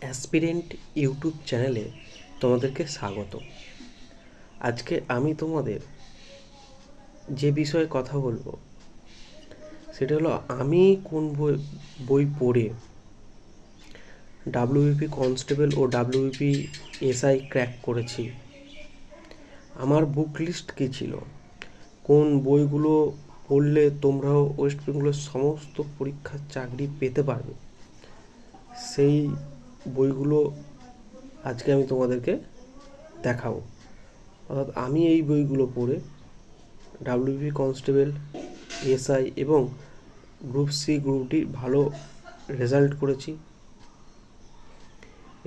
Aspirant YouTube চ্যানেলে তোমাদেরকে স্বাগত। আজকে আমি তোমাদের যে বিষয়ে কথা বলবো সেটা হলো আমি কোন বই পড়ে ডাব্লিউবিপি কনস্টেবল ও ডাব্লিউবিপি এসআই ক্র্যাক করেছি, আমার বুক লিস্ট কী ছিল, কোন বইগুলো পড়লে তোমরাও ওয়েস্ট বেঙ্গলের সমস্ত পরীক্ষার চাকরি পেতে পারবে, সেই বইগুলো আজকে আমি তোমাদেরকে দেখাবো। অর্থাৎ আমি এই বইগুলো পড়ে ডাব্লিউবি কনস্টেবল, এসআই এবং গ্রুপ সি গ্রুপ ডি ভালো রেজাল্ট করেছি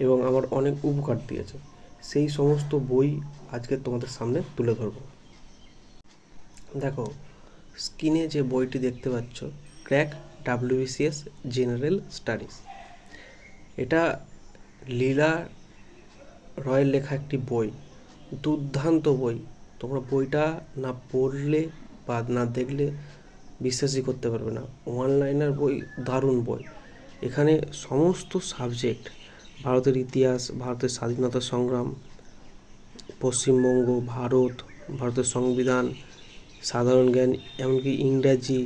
এবং আমার অনেক উপকার দিয়েছে। সেই সমস্ত বই আজকে তোমাদের সামনে তুলে ধরব। দেখো, স্ক্রিনে যে বইটি দেখতে পাচ্ছ, ক্র্যাক ডাব্লিউবিসিএস জেনারেল স্টাডিজ, এটা লীলা রয়ের লেখা একটি বই, দুর্দান্ত বই। তোমরা বইটা না পড়লে বা না দেখলে বিশ্বাসই করতে পারবে না। অনলাইনের বই, দারুণ বই। এখানে সমস্ত সাবজেক্ট, ভারতের ইতিহাস, ভারতের স্বাধীনতা সংগ্রাম, পশ্চিমবঙ্গ, ভারতের সংবিধান, সাধারণ জ্ঞান, এমনকি ইংরাজি,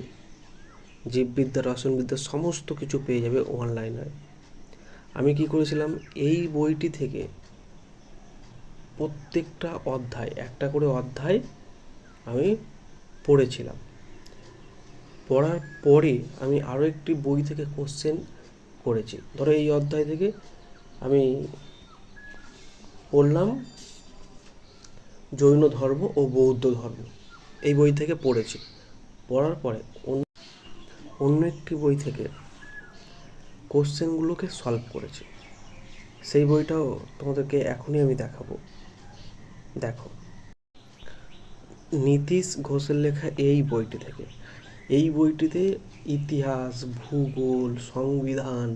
জীববিদ্যা, রসায়নবিদ্যা সমস্ত কিছু পেয়ে যাবে অনলাইনে। আমি কি করেছিলাম, এই বইটি থেকে প্রত্যেকটা অধ্যায়, একটা করে অধ্যায় আমি পড়েছিলাম। পড়ার পরে আমি আরও একটি বই থেকে কোশ্চেন করেছি। ধরো এই অধ্যায় থেকে আমি পড়লাম জৈন ধর্ম ও বৌদ্ধ ধর্ম, এই বই থেকে পড়েছি। পড়ার পরে অন্য একটি বই থেকে কোশ্চেনগুলোকে সলভ করেছি। সেই বইটাও তোমাদেরকে এখনই আমি দেখাবো। দেখো, নীতিশ ঘোষের লেখা এই বইটি থেকে, এই বইটিতে ইতিহাস, ভূগোল, সংবিধান,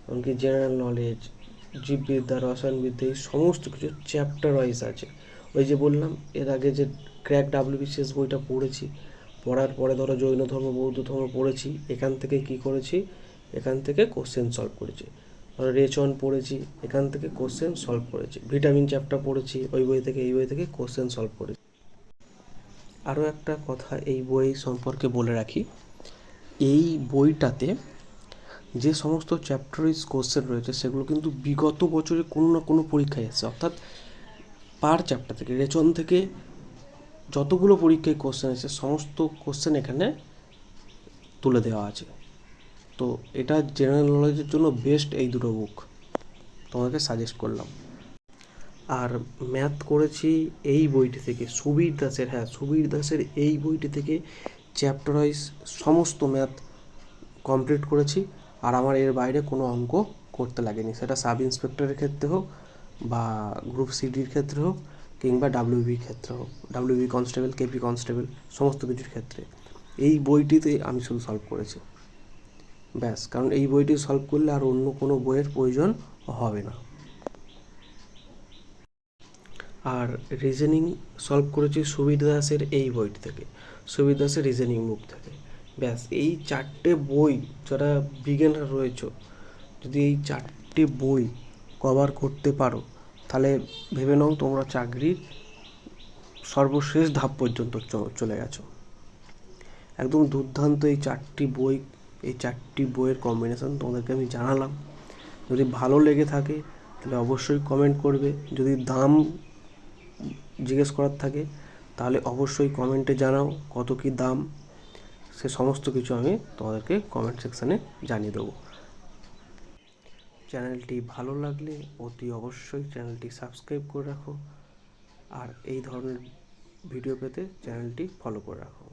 এমনকি জেনারেল নলেজ, জীববিদ্যা, রসায়নবিদ্যা, এই সমস্ত কিছু চ্যাপ্টার ওয়াইজ আছে। ওই যে বললাম এর আগে যে ক্র্যাক ডাব্লিউবিসিএস বইটা পড়েছি, পড়ার পরে ধরো জৈন ধর্ম, বৌদ্ধ ধর্ম পড়েছি, এখান থেকে কি করেছি, এখান থেকে কোশ্চেন সলভ করেছি। ধরো রেচন পড়েছি, এখান থেকে কোশ্চেন সলভ করেছি। ভিটামিন চ্যাপ্টার পড়েছি, ওই বই থেকে, এই বই থেকে কোশ্চেন সলভ করেছি। আরও একটা কথা এই বই সম্পর্কে বলে রাখি, এই বইটাতে যে সমস্ত চ্যাপ্টার ওয়াইজ কোশ্চেন রয়েছে সেগুলো কিন্তু বিগত বছরে কোনো না কোনো পরীক্ষায় এসেছে। অর্থাৎ পার চ্যাপ্টার থেকে, রেচন থেকে যতগুলো পরীক্ষায় কোশ্চেন এসেছে সমস্ত কোশ্চেন এখানে তুলে দেওয়া আছে। তো এটা জেনারেল নলেজের জন্য বেস্ট এই দুটো বুক তোমাকে সাজেস্ট করলাম। আর ম্যাথ করেছি এই বইটি থেকে, সুবীর দাসের, সুবীর দাসের এই বইটি থেকে চ্যাপ্টার ওয়াইজ সমস্ত ম্যাথ কমপ্লিট করেছি। আর আমার এর বাইরে কোনো অঙ্ক করতে লাগেনি, সেটা সাব ইন্সপেক্টরের ক্ষেত্রে হোক বা গ্রুপ সিডির ক্ষেত্রে হোক কিংবা ডাব্লিউবির ক্ষেত্রে হোক, ডাব্লিউবি কনস্টেবল, কেপি কনস্টেবল, সমস্ত কিছুর ক্ষেত্রে এই বইটিতে আমি শুধু সলভ করেছি, ব্যাস। কারণ এই বইটি সলভ করলে আর অন্য কোনো বইয়ের প্রয়োজন হবে না। আর রিজনিং সলভ করেছি সুবীর দাসের এই বইটি থেকে, সুবীর দাসের রিজনিং বুক থেকে। ব্যাস, এই চারটে বই, যারা বিগিনার রয়েছে, যদি এই চারটে বই কভার করতে পারো তাহলে ভেবে নাও তোমরা চাকরির সর্বশেষ ধাপ পর্যন্ত চলে গেছো। একদম দুর্দান্ত এই চারটি বই, এই চারটি বইয়ের কম্বিনেশন তোমাদেরকে আমি জানালাম। যদি ভালো লেগে থাকে তাহলে অবশ্যই কমেন্ট করবে। যদি দাম জিজ্ঞেস করার থাকে তাহলে অবশ্যই কমেন্টে জানাও কত কী দাম, সে সমস্ত কিছু আমি তোমাদেরকে কমেন্ট সেকশানে জানিয়ে দেবো। চ্যানেলটি ভালো লাগলে অতি অবশ্যই চ্যানেলটি সাবস্ক্রাইব করে রাখো, আর এই ধরনের ভিডিও পেতে চ্যানেলটি ফলো করে রাখো।